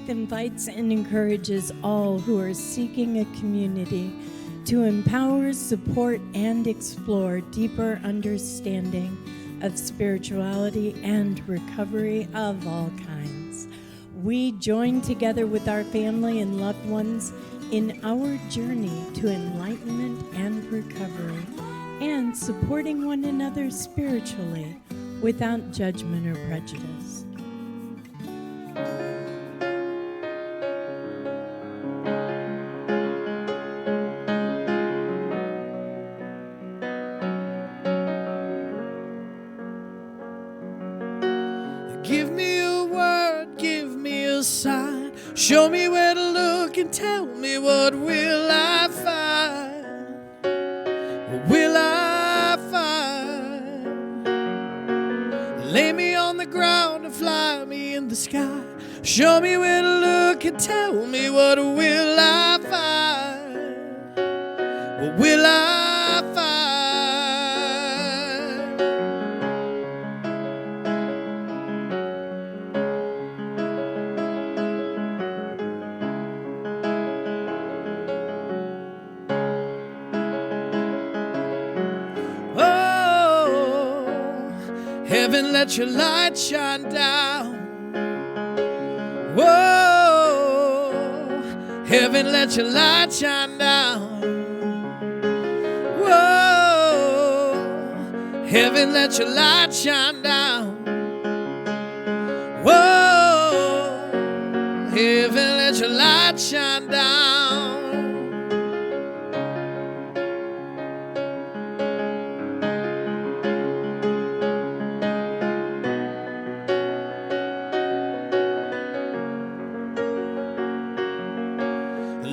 Faith invites and encourages all who are seeking a community to empower, support, and explore deeper understanding of spirituality and recovery of all kinds. We join together with our family and loved ones in our journey to enlightenment and recovery, and supporting one another spiritually without judgment or prejudice. Give me a word, give me a sign. Show me where to look and tell me what will I find? What will I find? Lay me on the ground and fly me in the sky. Show me where to look and tell me what will I find? What will I find? Heaven, let your light shine down. Whoa, heaven, let your light shine down. Whoa, heaven, let your light shine down. Whoa, heaven, let your light shine down.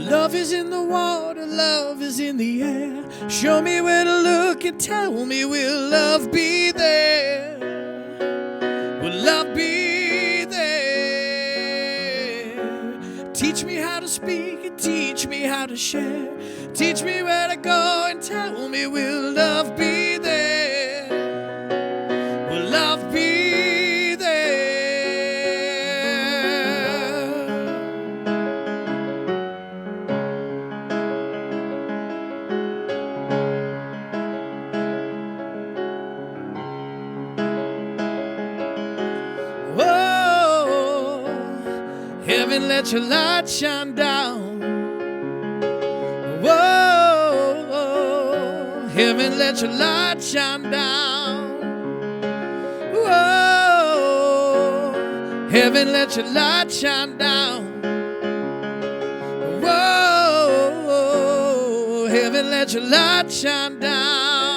Love is in the water, love is in the air. Show me where to look and tell me, will love be there? Will love be there? Teach me how to speak and teach me how to share. Teach me where to go and tell me, will love be there? Will love be there? Heaven, let your light shine down. Whoa, heaven, let your light shine down. Whoa, heaven, let your light shine down. Whoa, heaven, let your light shine down.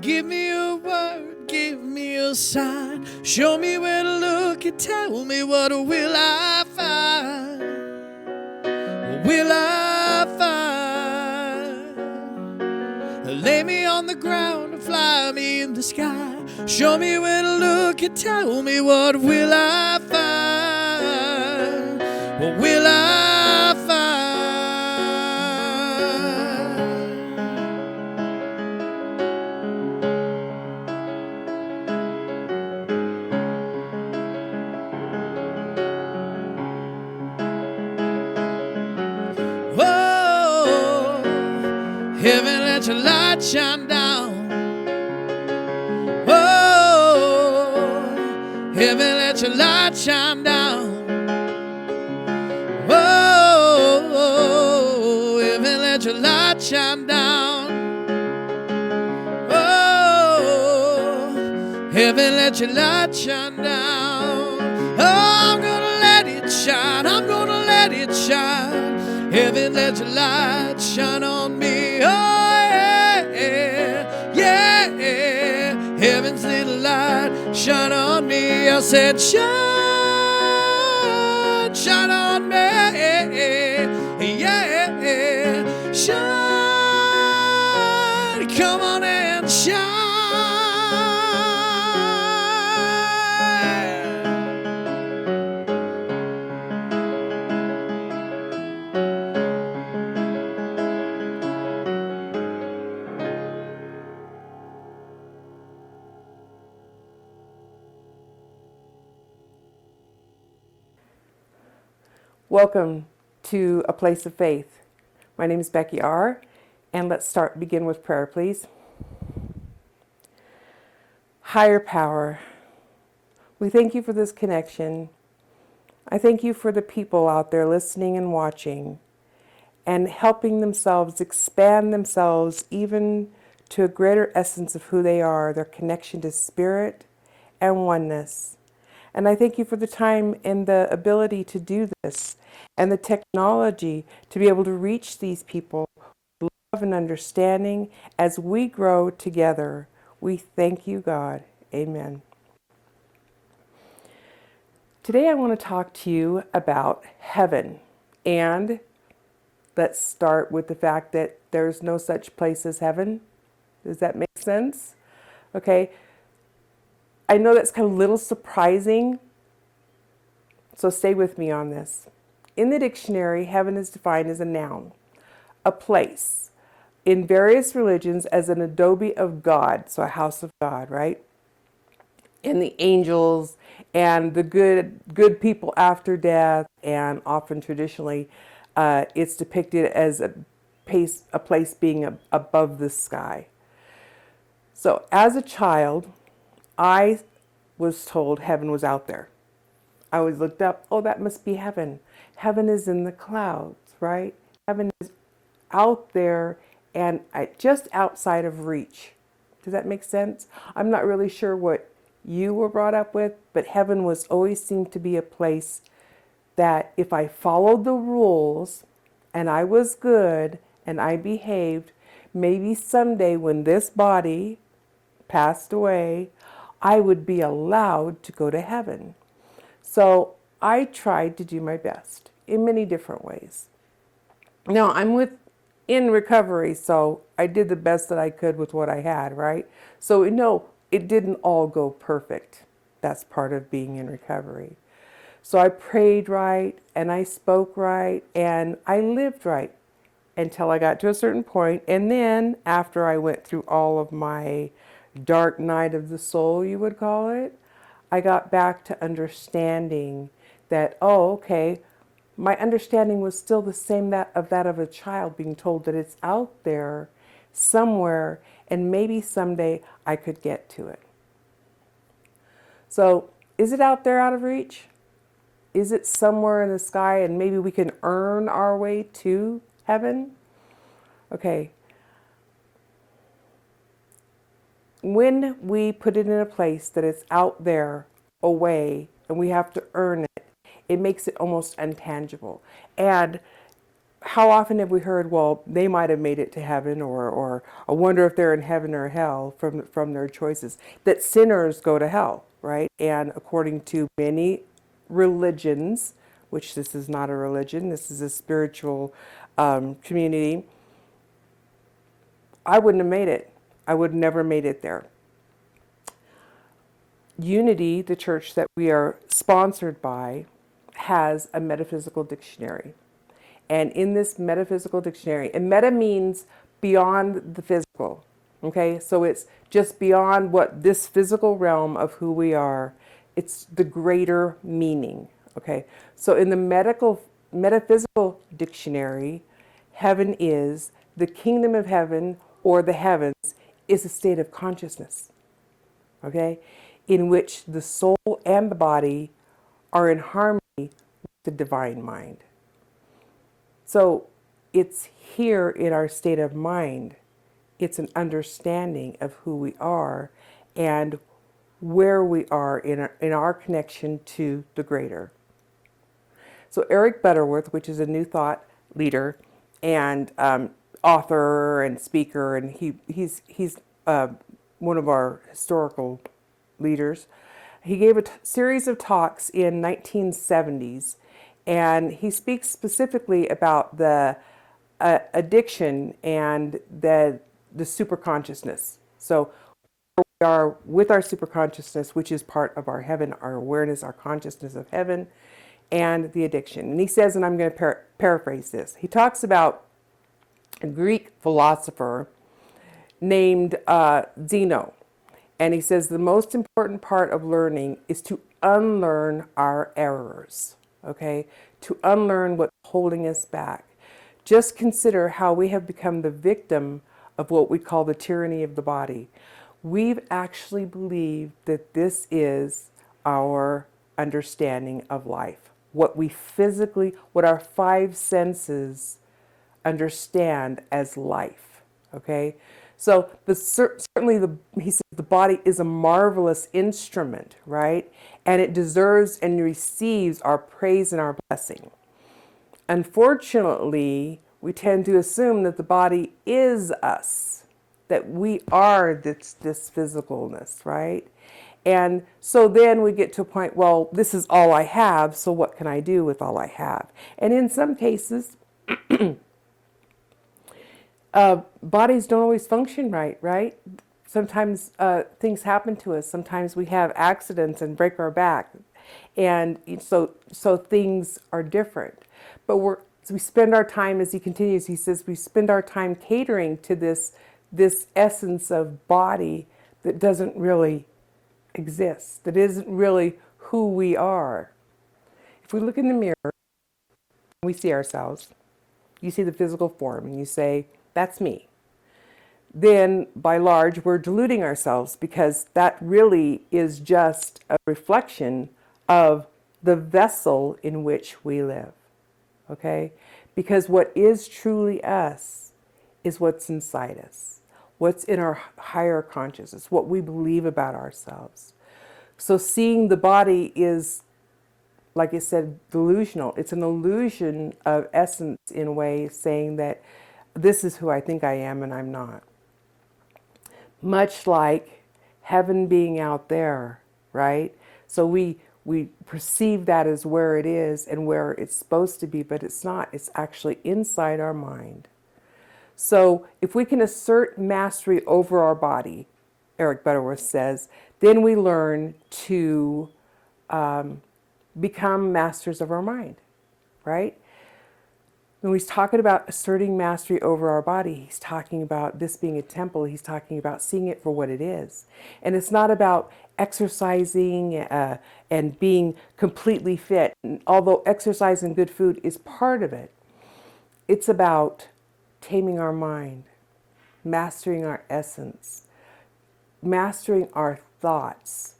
Give me a word, give me a sign. Show me where to look and tell me, what will I find? What will I find? Lay me on the ground and fly me in the sky. Show me where to look and tell me, what will I find? What will I find? Heaven, let your light shine down. Whoa, heaven, let your light shine down. Whoa, heaven, let your light shine down. Whoa, heaven, let your light shine down. Oh, I'm gonna let it shine. I'm gonna let it shine. Heaven, let your light shine on me. Oh, yeah, yeah, yeah. Heaven's little light shine on me. I said, shine, shine on me. Yeah, shine. Come on and shine. Welcome to A Place of Faith. My name is Becky R. And let's begin with prayer, please. Higher power, we thank you for this connection. I thank you for the people out there listening and watching and helping themselves expand themselves even to a greater essence of who they are, their connection to spirit and oneness. And I thank you for the time and the ability to do this and the technology to be able to reach these people with love and understanding as we grow together. We thank you, God. Amen. Today I want to talk to you about heaven. And let's start with the fact that there's no such place as heaven. Does that make sense? Okay. I know that's kind of a little surprising, so stay with me on this. In the dictionary, heaven is defined as a noun, a place. In various religions, as an abode of God, so a house of God, right? And the angels and the good people after death, and often traditionally, it's depicted as a place being above the sky. So as a child, I was told heaven was out there. I always looked up, oh, that must be heaven. Heaven is in the clouds, right? Heaven is out there and just outside of reach. Does that make sense? I'm not really sure what you were brought up with, but heaven was always seemed to be a place that if I followed the rules and I was good and I behaved, maybe someday when this body passed away, I would be allowed to go to heaven. So I tried to do my best in many different ways. Now I'm in recovery, so I did the best that I could with what I had, right? So no, it didn't all go perfect. That's part of being in recovery. So I prayed right, and I spoke right, and I lived right until I got to a certain point. And then after I went through all of my dark night of the soul, you would call it, I got back to understanding that, oh, okay, my understanding was still the same that of a child being told that it's out there somewhere and maybe someday I could get to it. So is it out there out of reach? Is it somewhere in the sky and maybe we can earn our way to heaven? Okay. When we put it in a place that it's out there, away, and we have to earn it, it makes it almost intangible. And how often have we heard, well, they might have made it to heaven, or I wonder if they're in heaven or hell from their choices, that sinners go to hell, right? And according to many religions, which this is not a religion, this is a spiritual community, I wouldn't have made it. I would have never made it there. Unity, the church that we are sponsored by, has a metaphysical dictionary. And in this metaphysical dictionary, and meta means beyond the physical, okay? So it's just beyond what this physical realm of who we are. It's the greater meaning, okay? So in the metaphysical dictionary, heaven is the kingdom of heaven, or the heavens, is a state of consciousness, okay, in which the soul and the body are in harmony with the divine mind. So it's here in our state of mind. It's an understanding of who we are and where we are in our connection to the greater. So Eric Butterworth, which is a New Thought leader and author and speaker, and he's one of our historical leaders. He gave a series of talks in 1970s, and he speaks specifically about the addiction and the superconsciousness. So we are with our superconsciousness, which is part of our heaven, our awareness, our consciousness of heaven, and the addiction. And he says, and I'm going to paraphrase this, he talks about a Greek philosopher named Zeno. And he says the most important part of learning is to unlearn our errors. okay? To unlearn what's holding us back. Just consider how we have become the victim of what we call the tyranny of the body. We've actually believed that this is our understanding of life. What we physically, what our five senses understand as life, okay? So certainly he says the body is a marvelous instrument, right? And it deserves and receives our praise and our blessing. Unfortunately, we tend to assume that the body is us, that we are this physicalness, right? And so then we get to a point, well, this is all I have, so what can I do with all I have? And in some cases, bodies don't always function right? Sometimes things happen to us. Sometimes we have accidents and break our back. And so things are different. But we spend our time, as he continues, he says, we spend our time catering to this essence of body that doesn't really exist, that isn't really who we are. If we look in the mirror, we see ourselves, you see the physical form, and you say, that's me. Then, by large, we're deluding ourselves because that really is just a reflection of the vessel in which we live. Okay? Because what is truly us is what's inside us, what's in our higher consciousness, what we believe about ourselves. So seeing the body is, like I said, delusional. It's an illusion of essence in a way, saying that this is who I think I am and I'm not. Much like heaven being out there, right? So we perceive that as where it is and where it's supposed to be, but it's not. It's actually inside our mind. So if we can assert mastery over our body, Eric Butterworth says, then we learn to become masters of our mind, right? When he's talking about asserting mastery over our body, he's talking about this being a temple. He's talking about seeing it for what it is. And it's not about exercising and being completely fit. And although exercise and good food is part of it, it's about taming our mind, mastering our essence, mastering our thoughts,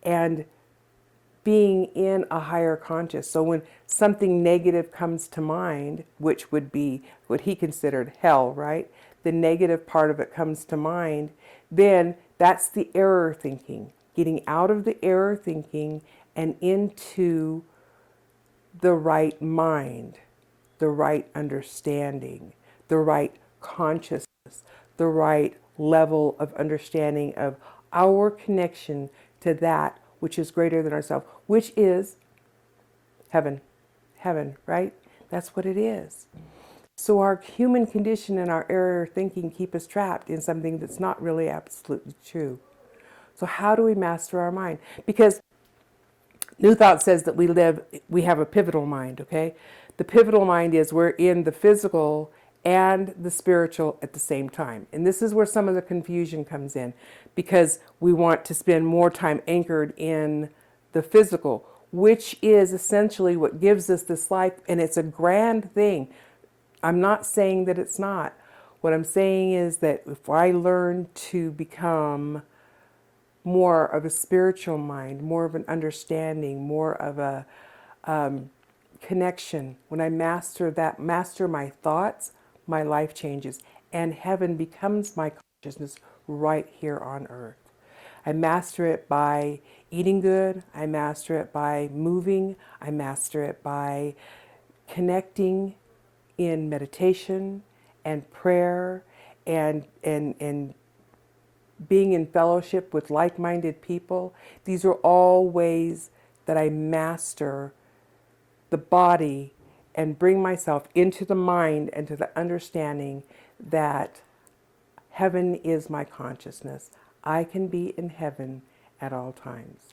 and being in a higher conscious. So when something negative comes to mind, which would be what he considered hell, right? The negative part of it comes to mind, then that's the error thinking. Getting out of the error thinking and into the right mind, the right understanding, the right consciousness, the right level of understanding of our connection to that which is greater than ourselves, which is heaven. Heaven, right? That's what it is. So our human condition and our error thinking keep us trapped in something that's not really absolutely true. So how do we master our mind? Because New Thought says that we have a pivotal mind, okay? The pivotal mind is we're in the physical and the spiritual at the same time. And this is where some of the confusion comes in, because we want to spend more time anchored in the physical, which is essentially what gives us this life. And it's a grand thing. I'm not saying that it's not. What I'm saying is that if I learn to become more of a spiritual mind, more of an understanding, more of a connection, when I master my thoughts, my life changes, and heaven becomes my consciousness right here on earth. I master it by eating good. I master it by moving. I master it by connecting in meditation and prayer and being in fellowship with like-minded people. These are all ways that I master the body and bring myself into the mind and to the understanding that heaven is my consciousness. I can be in heaven at all times.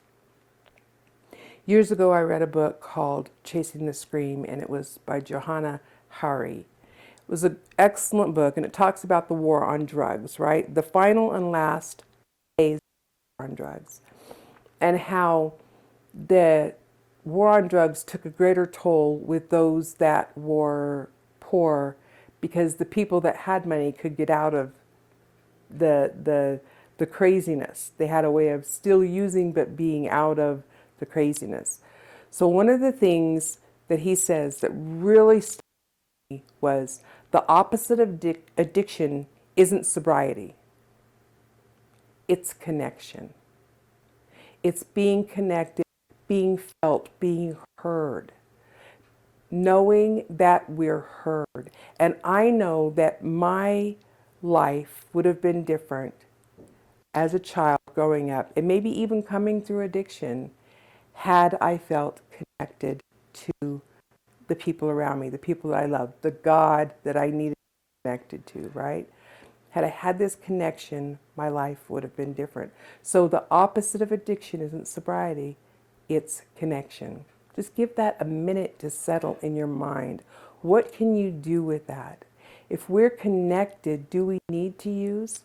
Years ago, I read a book called Chasing the Scream, and it was by Johanna Hari. It was an excellent book, and it talks about the war on drugs, right? The final and last days on drugs, and how the war on drugs took a greater toll with those that were poor, because the people that had money could get out of the craziness. They had a way of still using but being out of the craziness. So one of the things that he says that really stuck with me was the opposite of addiction isn't sobriety. It's connection. It's being connected, being felt, being heard, knowing that we're heard. And I know that my life would have been different as a child growing up, and maybe even coming through addiction, had I felt connected to the people around me, the people that I loved, the God that I needed to be connected to, right? Had I had this connection, my life would have been different. So the opposite of addiction isn't sobriety, it's connection. Just give that a minute to settle in your mind. What can you do with that? If we're connected, do we need to use?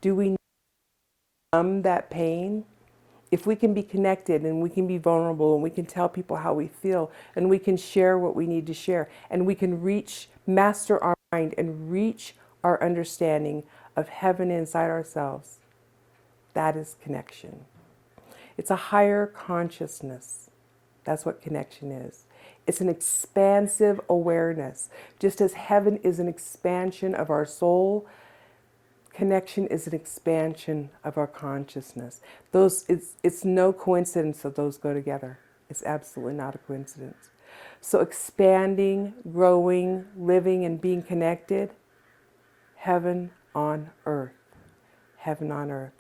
Do we need to numb that pain? If we can be connected and we can be vulnerable and we can tell people how we feel and we can share what we need to share and we can master our mind and reach our understanding of heaven inside ourselves, that is connection. It's a higher consciousness. That's what connection is. It's an expansive awareness. Just as heaven is an expansion of our soul, connection is an expansion of our consciousness. It's no coincidence that those go together. It's absolutely not a coincidence. So expanding, growing, living, and being connected, heaven on earth. Heaven on earth.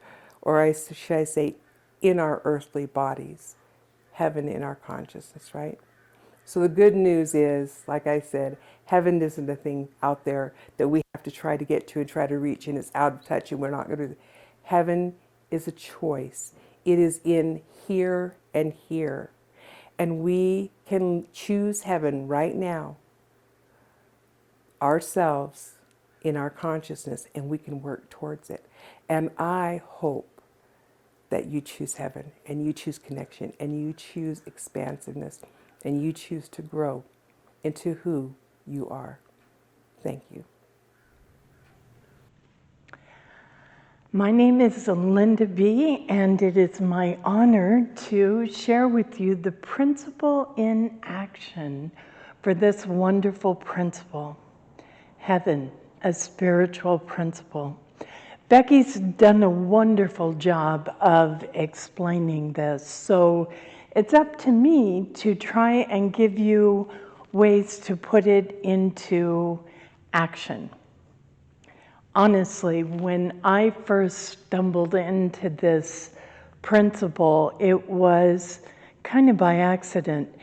Or should I say, in our earthly bodies. Heaven in our consciousness, right? So the good news is, like I said, heaven isn't a thing out there that we have to try to get to and try to reach, and it's out of touch and we're not going to do it. Heaven is a choice. It is in here and here. And we can choose heaven right now, ourselves, in our consciousness, and we can work towards it. And I hope that you choose heaven, and you choose connection, and you choose expansiveness, and you choose to grow into who you are. Thank you. My name is Linda B., and it is my honor to share with you the principle in action for this wonderful principle, heaven, a spiritual principle. Becky's done a wonderful job of explaining this, so it's up to me to try and give you ways to put it into action. Honestly, when I first stumbled into this principle, it was kind of by accident.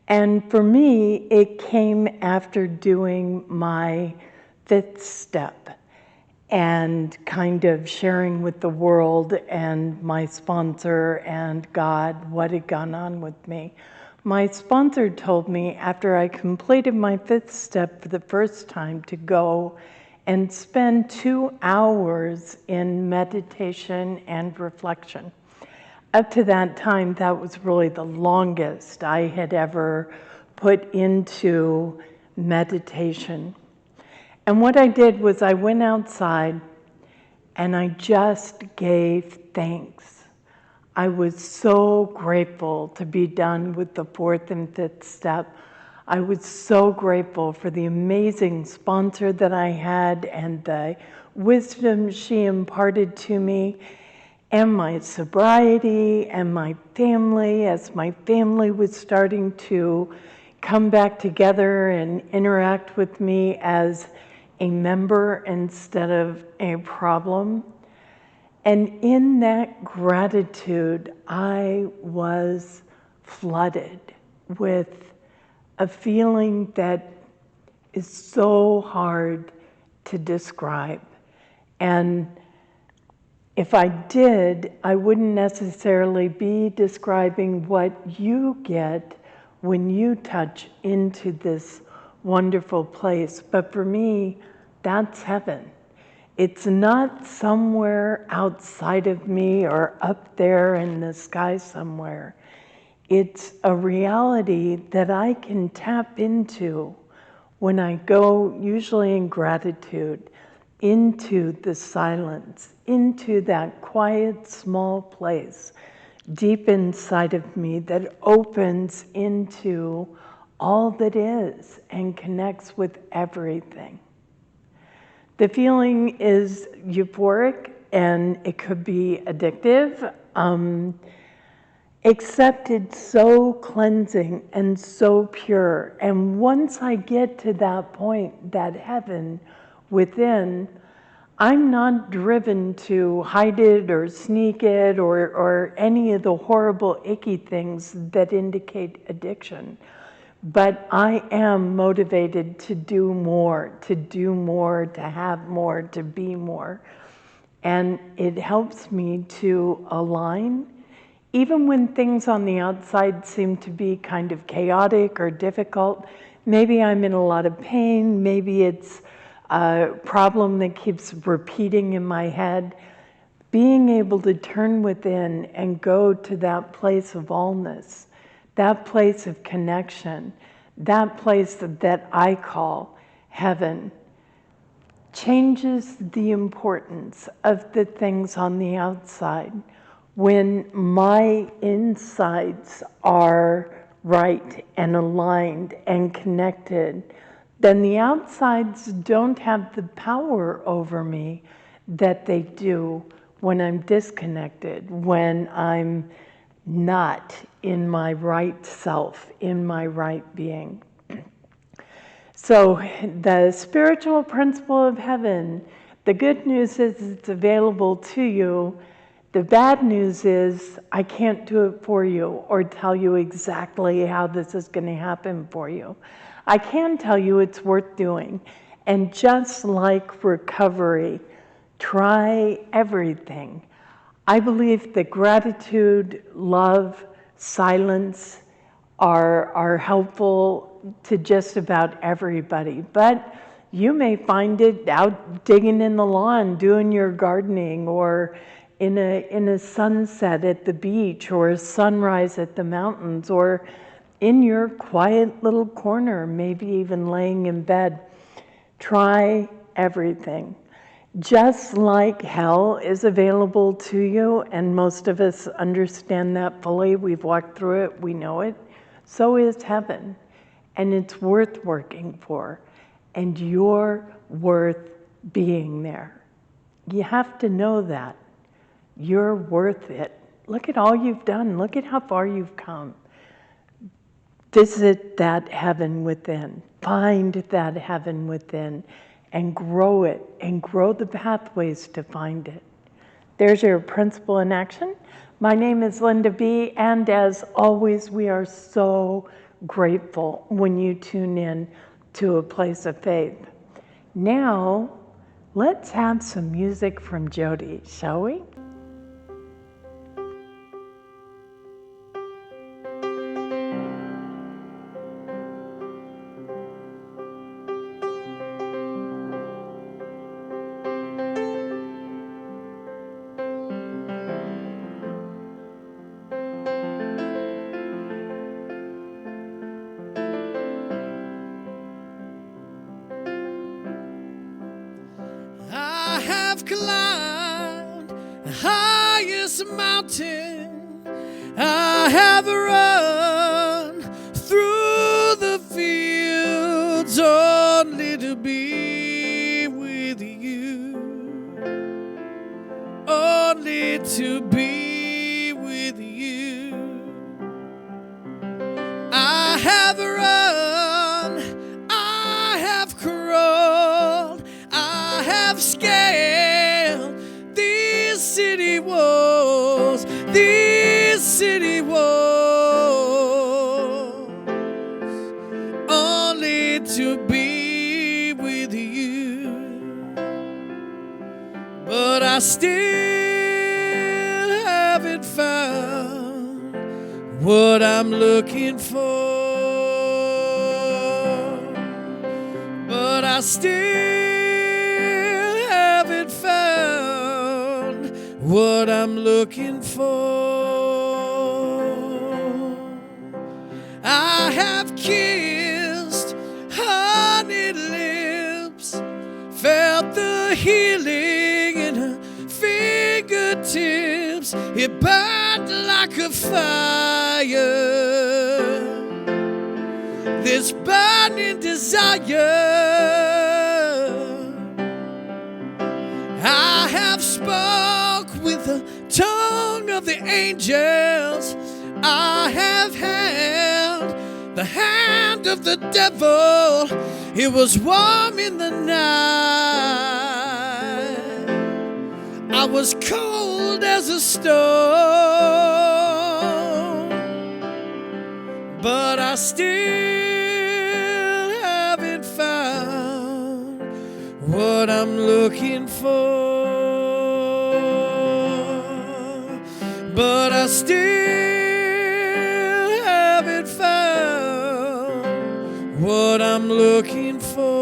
And for me, it came after doing my 5th step and kind of sharing with the world and my sponsor and God what had gone on with me. My sponsor told me after I completed my 5th step for the first time to go and spend 2 hours in meditation and reflection. Up to that time, that was really the longest I had ever put into meditation. And what I did was I went outside and I just gave thanks. I was so grateful to be done with the 4th and 5th step. I was so grateful for the amazing sponsor that I had and the wisdom she imparted to me, and my sobriety and my family, as my family was starting to come back together and interact with me as a member instead of a problem. And in that gratitude, I was flooded with a feeling that is so hard to describe. And if I did, I wouldn't necessarily be describing what you get when you touch into this wonderful place. But for me, that's heaven. It's not somewhere outside of me or up there in the sky somewhere. It's a reality that I can tap into when I go, usually in gratitude, into the silence, into that quiet, small place deep inside of me that opens into all that is and connects with everything. The feeling is euphoric and it could be addictive, except it's so cleansing and so pure. And once I get to that point, that heaven within, I'm not driven to hide it or sneak it or any of the horrible, icky things that indicate addiction. But I am motivated to do more, to have more, to be more. And it helps me to align, even when things on the outside seem to be kind of chaotic or difficult. Maybe I'm in a lot of pain, maybe it's a problem that keeps repeating in my head. Being able to turn within and go to that place of allness, that place of connection, that place that I call heaven, changes the importance of the things on the outside. When my insides are right and aligned and connected, then the outsides don't have the power over me that they do when I'm disconnected, when I'm not in my right self, in my right being. So the spiritual principle of heaven, the good news is it's available to you. The bad news is I can't do it for you or tell you exactly how this is going to happen for you. I can tell you it's worth doing. And just like recovery, try everything. I believe that gratitude, love, silence are helpful to just about everybody. But you may find it out digging in the lawn, doing your gardening, or in a sunset at the beach, or a sunrise at the mountains, or in your quiet little corner, maybe even laying in bed. Try everything. Just like hell is available to you, and most of us understand that fully, we've walked through it, we know it, so is heaven. And it's worth working for, and you're worth being there. You have to know that. You're worth it. Look at all you've done. Look at how far you've come. Visit that heaven within. Find that heaven within and grow it and grow the pathways to find it. There's your principle in action. My name is Linda B. And as always, we are so grateful when you tune in to A Place of Faith. Now, let's have some music from Jody, shall we? I have climbed the highest mountain. I have run through the fields only to be with you. Only to be with you. I have run, I have crawled, I have scaled these city walls, only to be with you. But I still haven't found what I'm looking for. But I still haven't found what I'm looking for. kissed honey lips, felt the healing in her fingertips. It burned like a fire, this burning desire. I have spoke with the tongue of the angels. I have held the hand of the devil. It was warm in the night. I was cold as a stone, but I still haven't found what I'm looking for. But I still haven't found what I'm looking for.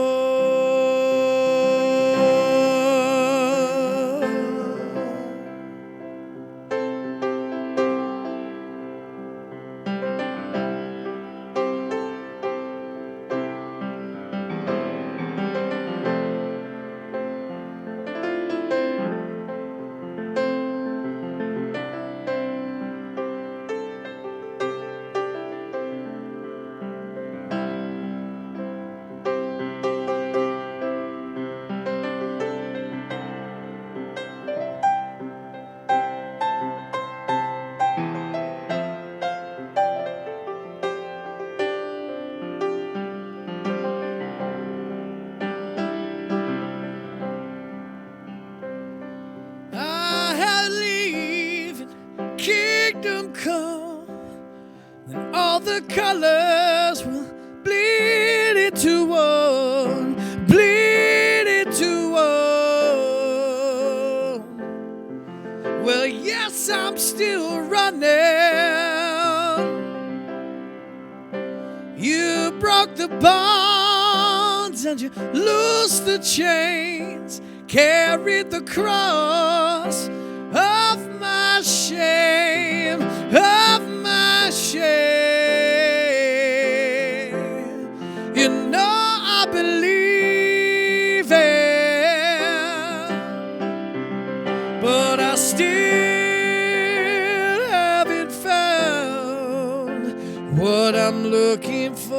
Kingdom come, and all the colors will bleed into one, bleed into one. Well, yes, I'm still running. You broke the bonds and you loosed the chains, carried the cross of my shame, of my shame. You know I believe it, but I still haven't found what I'm looking for.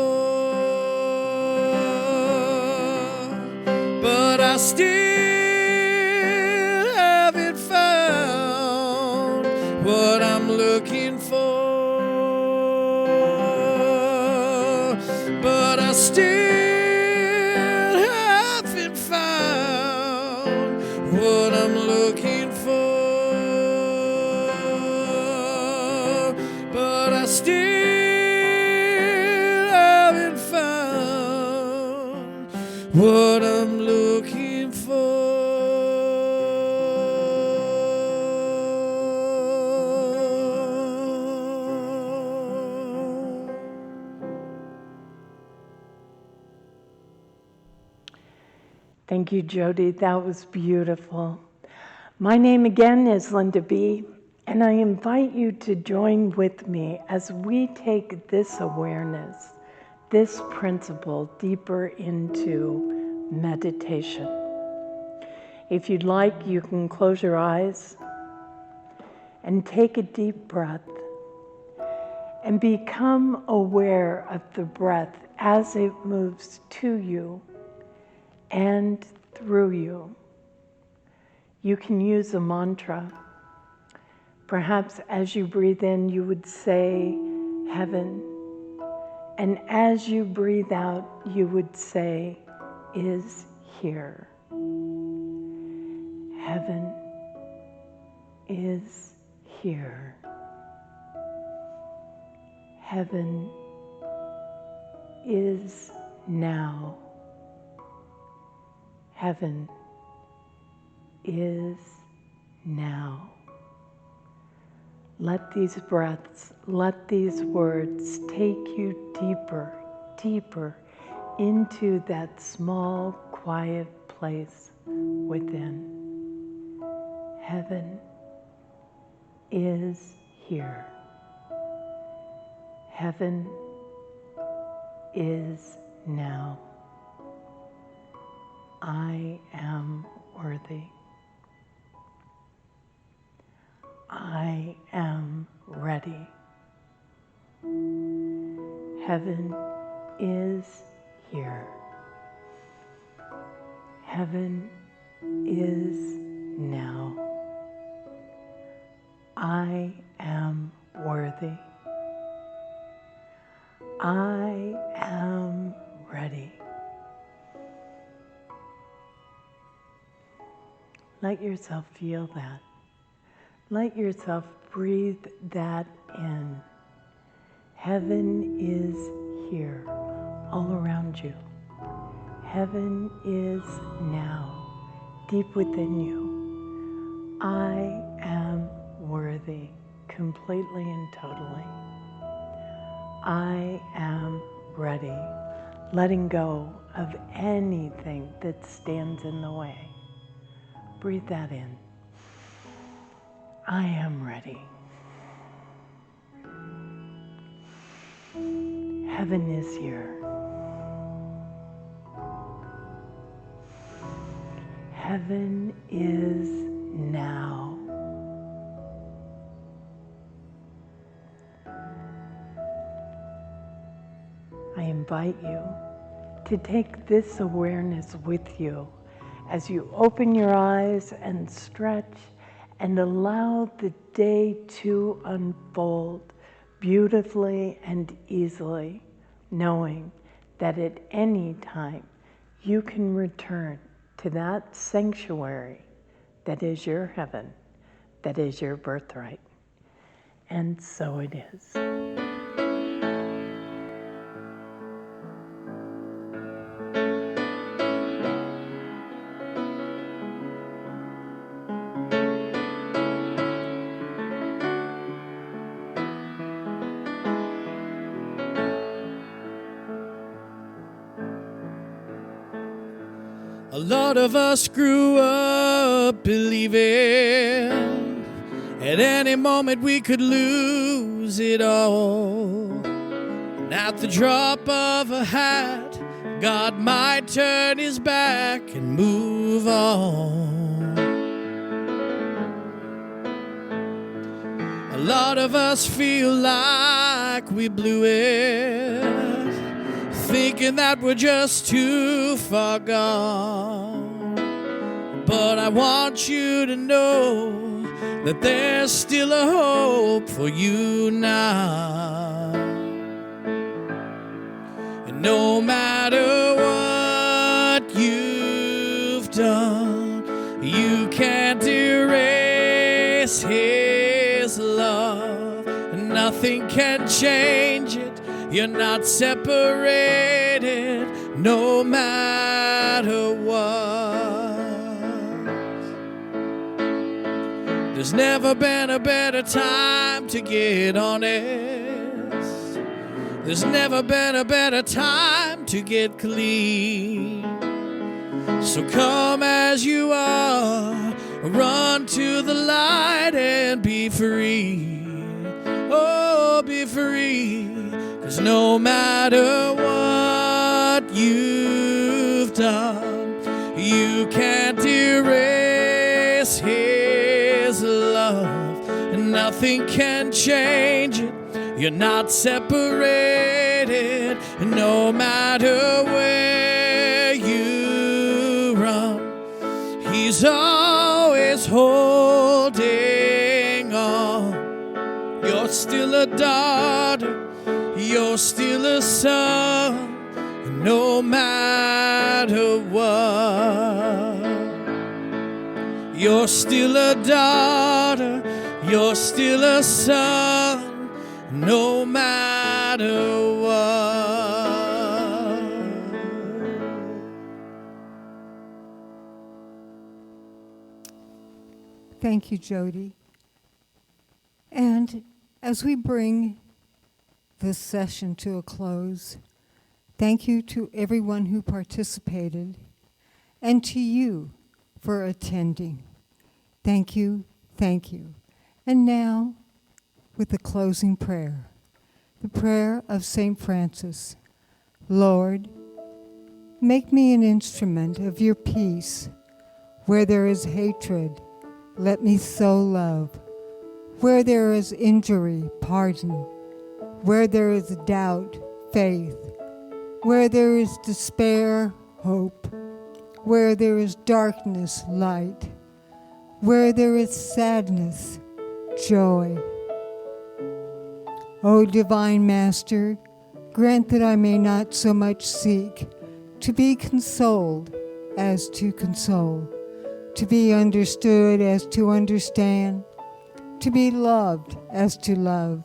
But I still what I'm looking for, but I still haven't found what I'm looking for, but I still haven't found what I'm looking for. Thank you, Jody. That was beautiful. My name again is Linda B., and I invite you to join with me as we take this awareness, this principle, deeper into meditation. If you'd like, you can close your eyes and take a deep breath and become aware of the breath as it moves to you and through you. You can use a mantra. Perhaps as you breathe in, you would say heaven. And as you breathe out, you would say is here. Heaven is here. Heaven is now. Heaven is now. Let these breaths, let these words take you deeper, deeper into that small, quiet place within. Heaven is here. Heaven is now. I am worthy. I am ready. Heaven is here. Heaven is now. I am worthy. I am ready. Let yourself feel that. Let yourself breathe that in. Heaven is here, all around you. Heaven is now, deep within you. I am worthy, completely and totally. I am ready, letting go of anything that stands in the way. Breathe that in. I am ready. Heaven is here. Heaven is now. I invite you to take this awareness with you as you open your eyes and stretch and allow the day to unfold beautifully and easily, knowing that at any time you can return to that sanctuary that is your heaven, that is your birthright. And so it is. A lot of us grew up believing at any moment we could lose it all. And at the drop of a hat, God might turn his back and move on. A lot of us feel like we blew it, thinking that we're just too far gone. But I want you to know that there's still a hope for you now. And no matter what you've done, you can't erase his love. Nothing can change it. You're not separated, no matter what. There's never been a better time to get honest. There's never been a better time to get clean. So come as you are, run to the light and be free. Oh, be free. 'Cause no matter what you've done, you can't erase his love. And nothing can change it. You're not separated. No matter where you run, he's always holding on. You're still a daughter. You're still a son, no matter what. You're still a daughter, you're still a son, no matter what. Thank you, Jody. And as we bring this session to a close, thank you to everyone who participated and to you for attending. Thank you, thank you. And now, with the closing prayer, the prayer of St. Francis. Lord, make me an instrument of your peace. Where there is hatred, let me sow love. Where there is injury, pardon. Where there is doubt, faith. Where there is despair, hope. Where there is darkness, light. Where there is sadness, joy. O Divine Master, grant that I may not so much seek to be consoled as to console, to be understood as to understand, to be loved as to love.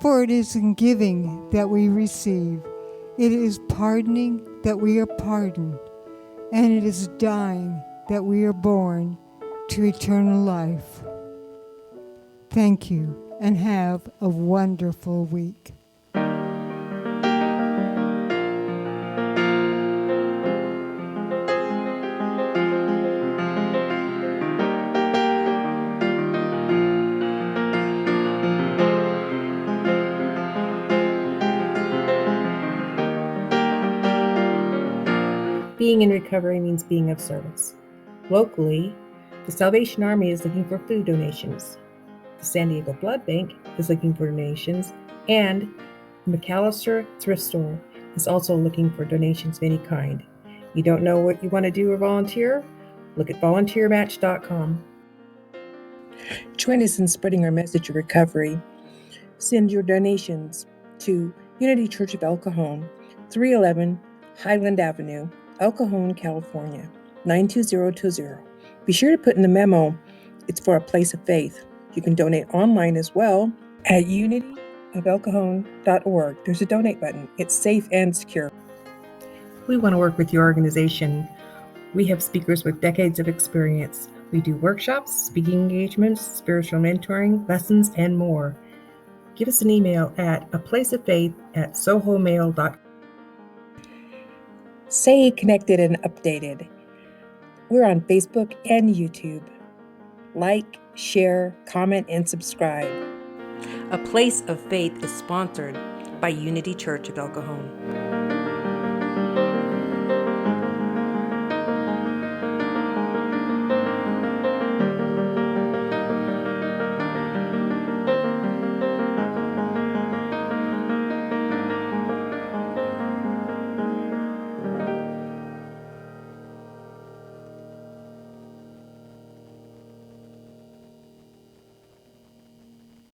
For it is in giving that we receive, it is pardoning that we are pardoned, and it is dying that we are born to eternal life. Thank you, and have a wonderful week. Being in recovery means being of service. Locally, the Salvation Army is looking for food donations. The San Diego Blood Bank is looking for donations, and the McAllister Thrift Store is also looking for donations of any kind. You don't know what you want to do or volunteer? Look at volunteermatch.com. Join us in spreading our message of recovery. Send your donations to Unity Church of El Cajon, 311 Highland Avenue, El Cajon, California, 92020. Be sure to put in the memo, it's for a place of faith. You can donate online as well at unityofelcajon.org. There's a donate button. It's safe and secure. We want to work with your organization. We have speakers with decades of experience. We do workshops, speaking engagements, spiritual mentoring, lessons, and more. Give us an email at aplaceoffaith@sohomail.com. Stay connected and updated. We're on Facebook and YouTube. Like, share, comment, and subscribe. A Place of Faith is sponsored by Unity Church of El Cajon.